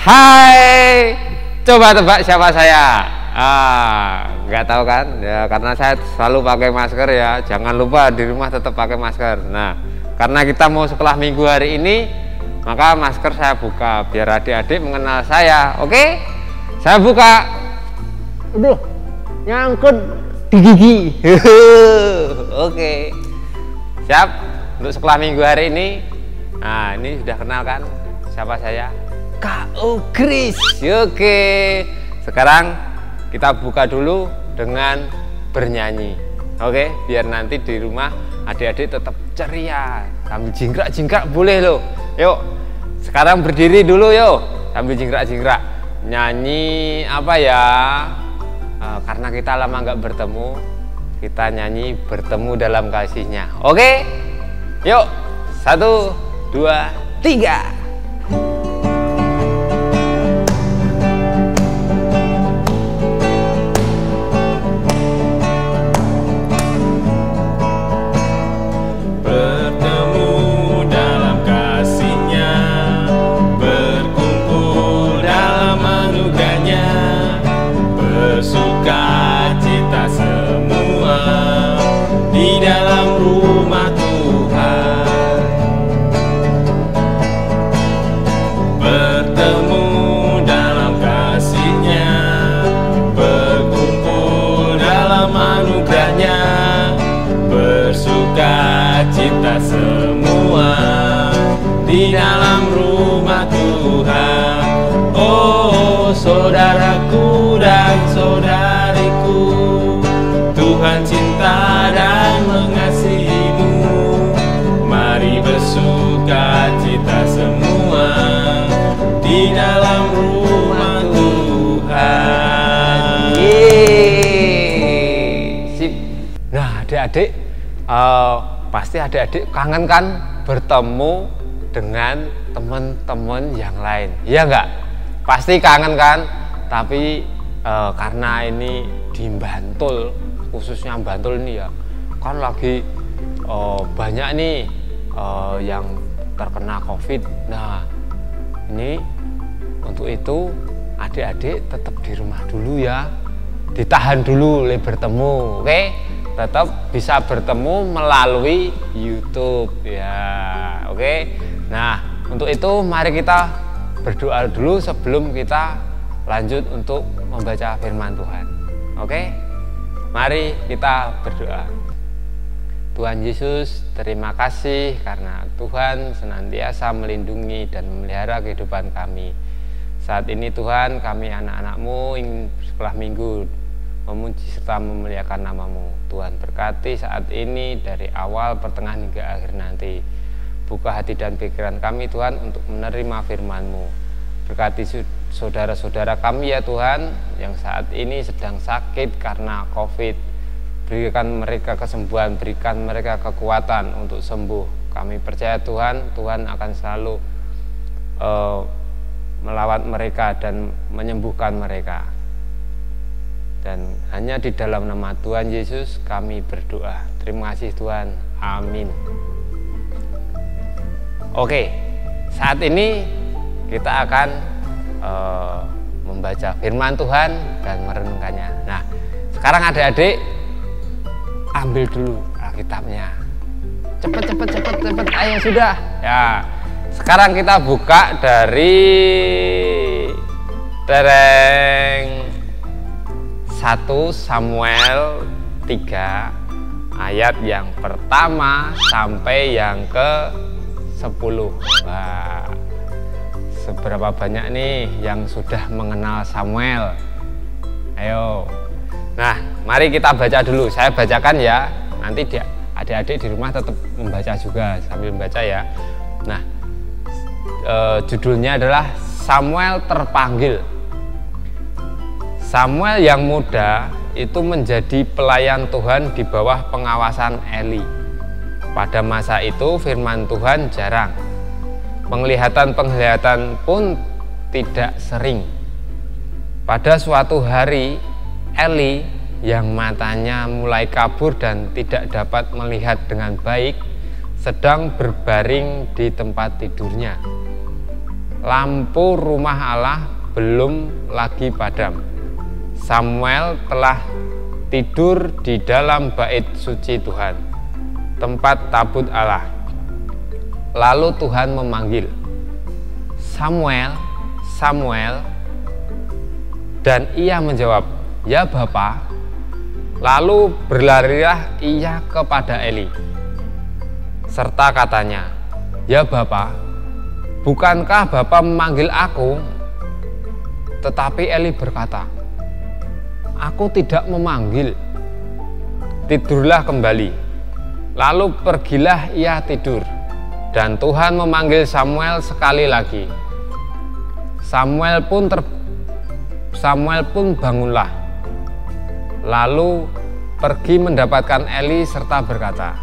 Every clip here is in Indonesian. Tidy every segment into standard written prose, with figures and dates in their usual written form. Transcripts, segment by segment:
Hai, coba tebak siapa saya? Nggak tahu kan? Ya, karena saya selalu pakai masker ya. Jangan lupa di rumah tetap pakai masker. Nah, karena kita mau sekolah minggu hari ini, maka masker saya buka biar adik-adik mengenal saya. Oke? Saya buka. Aduh, nyangkut di gigi. Oke. Siap untuk sekolah minggu hari ini. Nah, ini sudah kenal kan siapa saya? K.O. Kris. Oke. Sekarang kita buka dulu dengan bernyanyi. Oke, biar nanti di rumah adik-adik tetap ceria. Sambil jingkrak-jingkrak boleh loh. Yuk. Sekarang berdiri dulu yuk. Sambil jingkrak-jingkrak. Nyanyi apa ya? Karena kita lama nggak bertemu, kita nyanyi bertemu dalam kasihnya. Oke? Yuk. 1, 2, 3. Kita semua di dalam rumah Tuhan. Oh saudaraku dan saudariku, Tuhan cinta dan mengasihimu. Mari bersuka cita semua di dalam rumah Tuhan. Sip. Nah adik-adik, pasti adik-adik kangen kan bertemu dengan teman-teman yang lain, iya enggak? Pasti kangen kan? Tapi karena ini di Bantul, khususnya Bantul ini ya, kan lagi banyak nih yang terkena COVID. Nah, ini untuk itu adik-adik tetap di rumah dulu ya, ditahan dulu bertemu, oke? Tetap bisa bertemu melalui YouTube ya, oke. Nah, untuk itu mari kita berdoa dulu sebelum kita lanjut untuk membaca firman Tuhan. Oke? Mari kita berdoa. Tuhan Yesus, terima kasih karena Tuhan senantiasa melindungi dan memelihara kehidupan kami. Saat ini Tuhan, kami anak-anak-Mu ingin sekolah minggu memuji serta memuliakan nama-Mu. Tuhan berkati saat ini dari awal, pertengahan hingga akhir nanti. Buka hati dan pikiran kami Tuhan untuk menerima firman-Mu. Berkati saudara-saudara kami ya Tuhan yang saat ini sedang sakit karena COVID. Berikan mereka kesembuhan, berikan mereka kekuatan untuk sembuh. Kami percaya Tuhan, Tuhan akan selalu melawat mereka dan menyembuhkan mereka. Dan hanya di dalam nama Tuhan Yesus kami berdoa. Terima kasih Tuhan. Amin. Oke, saat ini kita akan membaca firman Tuhan dan merenungkannya. Nah, sekarang adik-adik ambil dulu Alkitabnya. Cepet. Ayo sudah. Ya. Sekarang kita buka dari 1 Samuel 3 ayat yang pertama sampai yang ke-10. Wah, seberapa banyak nih yang sudah mengenal Samuel? Ayo. Nah, mari kita baca dulu. Saya bacakan ya. Nanti adik-adik di rumah tetap membaca juga sambil membaca ya. Nah, judulnya adalah Samuel terpanggil. Samuel yang muda itu menjadi pelayan Tuhan di bawah pengawasan Eli. Pada masa itu firman Tuhan jarang. Penglihatan pun tidak sering. Pada suatu hari Eli yang matanya mulai kabur dan tidak dapat melihat dengan baik sedang berbaring di tempat tidurnya. lampu rumah Allah belum lagi padam. Samuel telah tidur di dalam bait suci Tuhan, tempat tabut Allah. Lalu Tuhan memanggil, "Samuel, Samuel." Dan ia menjawab, "Ya Bapa." Lalu berlarilah ia kepada Eli, serta katanya, "Ya Bapa, bukankah Bapa memanggil aku?" Tetapi Eli berkata, "Aku tidak memanggil." Tidurlah kembali. Lalu pergilah ia tidur. Dan Tuhan memanggil Samuel sekali lagi. Samuel pun bangunlah. Lalu pergi mendapatkan Eli serta berkata,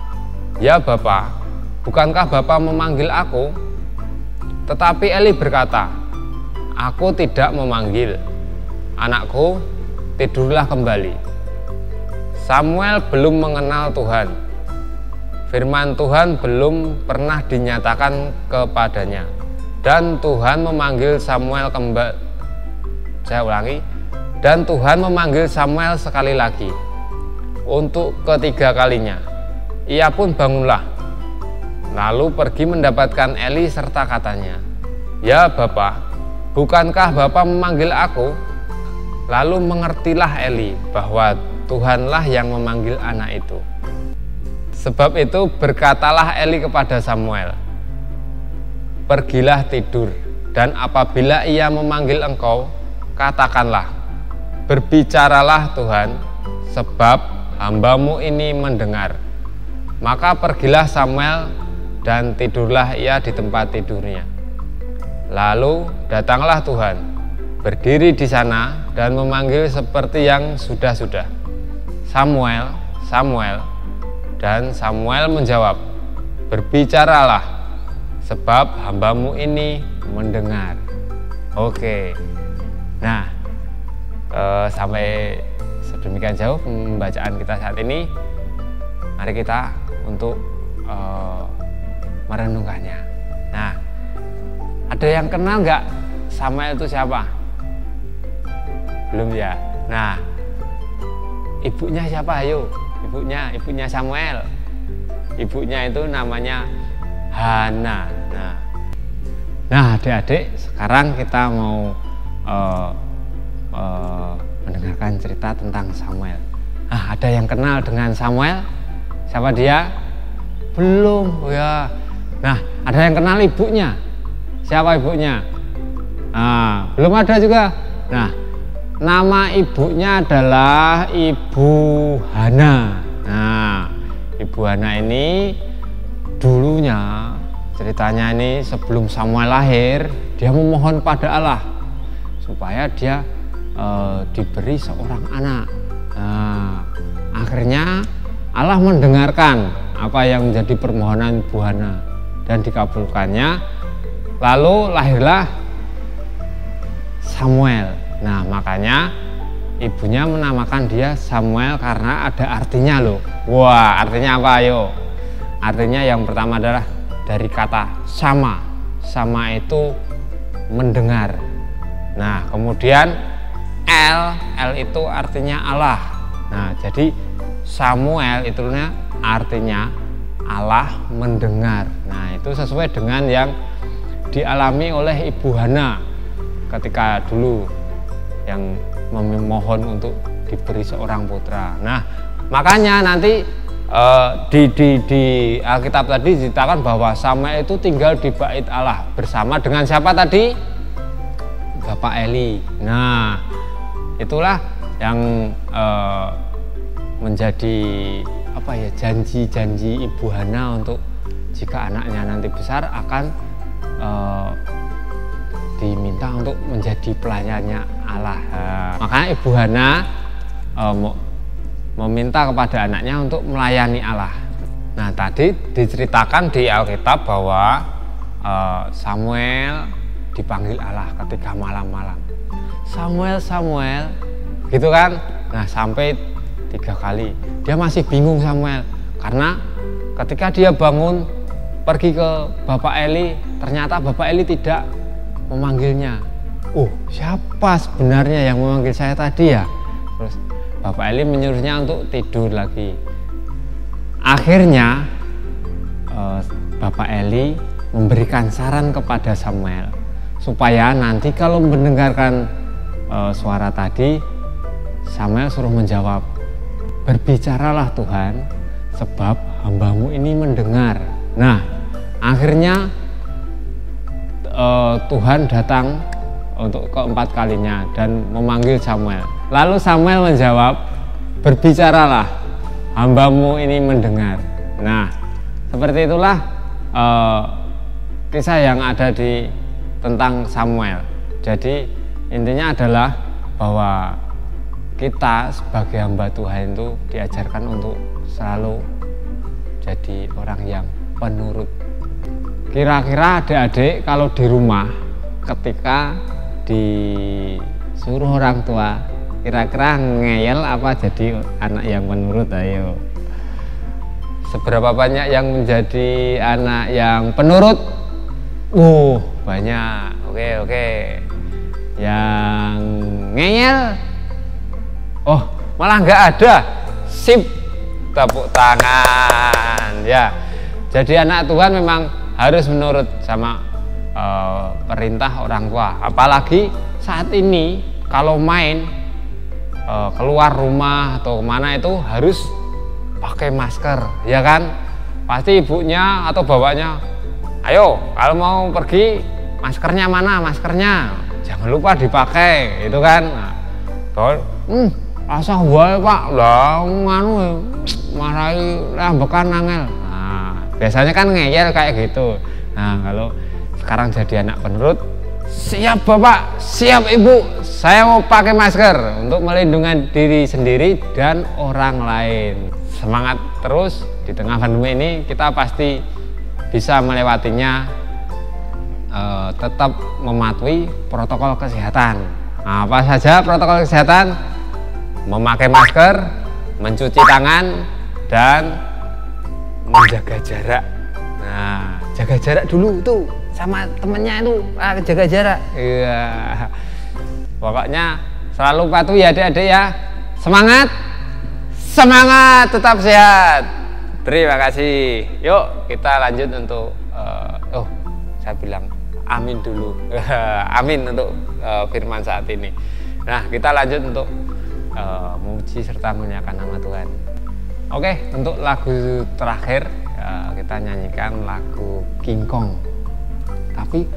"Ya Bapa, bukankah Bapa memanggil aku?" Tetapi Eli berkata, "Aku tidak memanggil. Anakku, tidurlah kembali." Samuel belum mengenal Tuhan. Firman Tuhan belum pernah dinyatakan kepadanya. Dan Tuhan memanggil Samuel kembali. Saya ulangi. Dan Tuhan memanggil Samuel sekali lagi, untuk ketiga kalinya. Ia pun bangunlah, lalu pergi mendapatkan Eli serta katanya, "Ya Bapa, bukankah Bapa memanggil aku?" Lalu mengertilah Eli bahwa Tuhanlah yang memanggil anak itu. Sebab itu berkatalah Eli kepada Samuel, "Pergilah tidur, dan apabila ia memanggil engkau, katakanlah, 'Berbicaralah Tuhan, sebab hambamu ini mendengar.' Maka pergilah Samuel dan tidurlah ia di tempat tidurnya. Lalu datanglah Tuhan, berdiri di sana dan memanggil seperti yang sudah-sudah, 'Samuel, Samuel.' Dan Samuel menjawab, 'Berbicaralah, sebab hambamu ini mendengar.'" Oke. Nah, sampai sedemikian jauh pembacaan kita saat ini. Mari kita untuk merenungkannya. Nah, ada yang kenal nggak Samuel itu siapa? Belum ya? Nah, ibunya siapa? Ayo, ibunya Samuel. Ibunya itu namanya Hana. Nah, adik-adik, sekarang kita mau mendengarkan cerita tentang Samuel. Nah, ada yang kenal dengan Samuel? Siapa dia? Belum, ya. Nah, ada yang kenal ibunya? Siapa ibunya? Nah, belum ada juga. Nah, nama ibunya adalah Ibu Hana. Nah, Ibu Hana ini dulunya, ceritanya ini sebelum Samuel lahir, dia memohon pada Allah supaya dia diberi seorang anak. Nah, akhirnya Allah mendengarkan apa yang menjadi permohonan Ibu Hana dan dikabulkannya. Lalu lahirlah Samuel. Nah, makanya ibunya menamakan dia Samuel karena ada artinya loh. Wah, artinya apa? Ayo. Artinya yang pertama adalah dari kata sama. Sama itu mendengar. Nah, kemudian El itu artinya Allah. Nah, jadi Samuel itu artinya Allah mendengar. Nah, itu sesuai dengan yang dialami oleh Ibu Hana ketika dulu yang memohon untuk diberi seorang putra. Nah, makanya nanti di Alkitab tadi diceritakan bahwa Samuel itu tinggal di bait Allah bersama dengan siapa tadi? Bapak Eli. Nah, itulah yang menjadi apa ya, janji-janji Ibu Hana untuk jika anaknya nanti besar akan diminta untuk menjadi pelayannya Allah. Makanya Ibu Hana meminta kepada anaknya untuk melayani Allah. Nah, tadi diceritakan di Alkitab bahwa Samuel dipanggil Allah ketika malam-malam. Samuel, Samuel, gitu kan? Nah, sampai 3 kali. Dia masih bingung Samuel, karena ketika dia bangun pergi ke Bapak Eli, ternyata Bapak Eli tidak memanggilnya. Siapa sebenarnya yang memanggil saya tadi ya? Terus Bapak Eli menyuruhnya untuk tidur lagi. Akhirnya Bapak Eli memberikan saran kepada Samuel supaya nanti kalau mendengarkan suara tadi, Samuel suruh menjawab, berbicaralah Tuhan, sebab hambamu ini mendengar. Nah, akhirnya Tuhan datang untuk keempat kalinya dan memanggil Samuel. Lalu Samuel menjawab, berbicaralah, hambamu ini mendengar. Nah, seperti itulah kisah yang ada tentang Samuel. Jadi intinya adalah bahwa kita sebagai hamba Tuhan itu diajarkan untuk selalu jadi orang yang penurut. Kira-kira adik-adik kalau di rumah ketika disuruh orang tua, kira-kira ngeyel apa jadi anak yang penurut? Ayo, seberapa banyak yang menjadi anak yang penurut? Banyak. Oke. Yang ngeyel? Malah nggak ada. Sip, tepuk tangan ya. Jadi anak Tuhan memang harus menurut sama perintah orang tua. Apalagi saat ini kalau main keluar rumah atau kemana itu harus pakai masker, ya kan? Pasti ibunya atau bapaknya, ayo kalau mau pergi maskernya mana? Maskernya jangan lupa dipakai, itu kan? Asah wae Pak, lah nganu marahi rambekan angel. Nah, biasanya kan ngeyel kayak gitu. Nah, kalau sekarang jadi anak penurut, siap Bapak, siap Ibu, saya mau pakai masker untuk melindungi diri sendiri dan orang lain. Semangat terus, di tengah pandemi ini kita pasti bisa melewatinya, tetap mematuhi protokol kesehatan. Nah, apa saja protokol kesehatan? Memakai masker, mencuci tangan, dan menjaga jarak. Nah, jaga jarak dulu tuh sama temennya itu, jaga jarak. Iya. Pokoknya selalu patuhi ya adik-adik ya. Semangat, semangat, tetap sehat. Terima kasih. Yuk kita lanjut untuk saya bilang amin dulu. Amin untuk firman saat ini. Nah, kita lanjut untuk memuji serta memuliakan nama Tuhan. Oke, untuk lagu terakhir kita nyanyikan lagu King Kong, tapi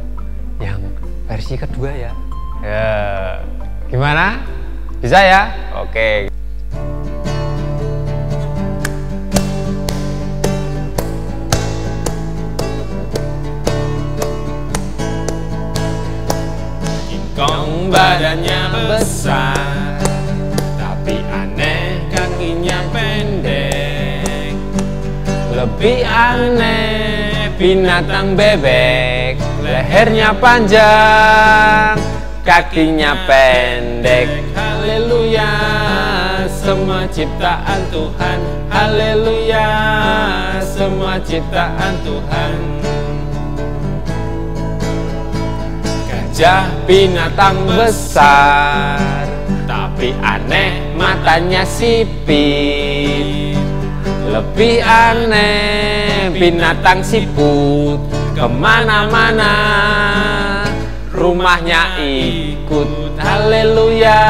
yang versi kedua ya. Gimana? Bisa ya? Oke. King Kong badannya besar, tapi aneh kakinya pendek. Lebih aneh binatang bebek, lehernya panjang, kakinya pendek. Haleluya, semua ciptaan Tuhan. Haleluya, semua ciptaan Tuhan. Gajah binatang besar, tapi aneh matanya sipit. Lebih aneh binatang siput, kemana-mana rumahnya ikut. Haleluya,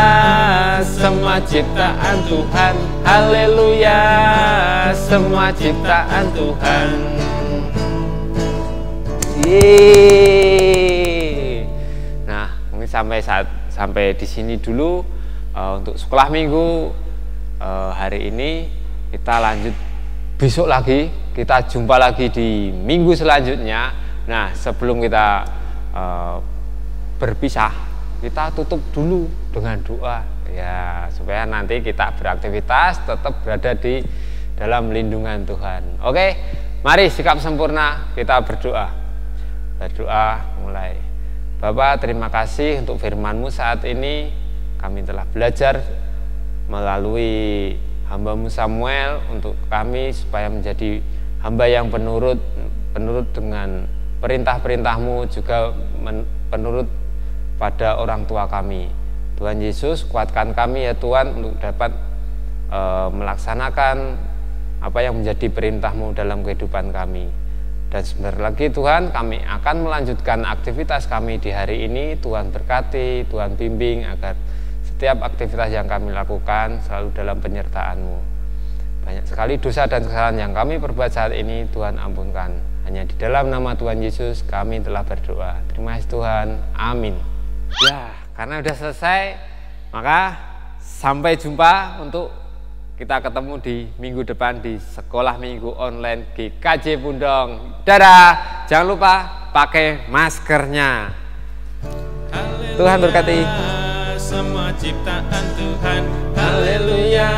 semua ciptaan Tuhan. Haleluya, semua ciptaan Tuhan. Nah, mungkin sampai di sini dulu untuk sekolah minggu hari ini. Kita lanjut besok lagi, kita jumpa lagi di minggu selanjutnya. Nah, sebelum kita berpisah, kita tutup dulu dengan doa ya, supaya nanti kita beraktivitas tetap berada di dalam lindungan Tuhan. Oke, mari sikap sempurna, kita berdoa. Berdoa mulai. Bapak, terima kasih untuk firman-Mu saat ini. Kami telah belajar melalui hamba-Mu Samuel untuk kami supaya menjadi hamba yang penurut dengan perintah-perintah-Mu, juga penurut pada orang tua kami. Tuhan Yesus, kuatkan kami ya Tuhan untuk dapat melaksanakan apa yang menjadi perintah-Mu dalam kehidupan kami. Dan sebentar lagi Tuhan, kami akan melanjutkan aktivitas kami di hari ini. Tuhan berkati, Tuhan bimbing agar setiap aktivitas yang kami lakukan selalu dalam penyertaan-Mu. Banyak sekali dosa dan kesalahan yang kami perbuat saat ini, Tuhan ampunkan. Hanya di dalam nama Tuhan Yesus kami telah berdoa. Terima kasih Tuhan, amin. Ya, karena sudah selesai, maka sampai jumpa untuk kita ketemu di minggu depan di sekolah minggu online GKJ Pundong. Dadah, jangan lupa pakai maskernya. Tuhan berkati. Semua ciptaan Tuhan, haleluya.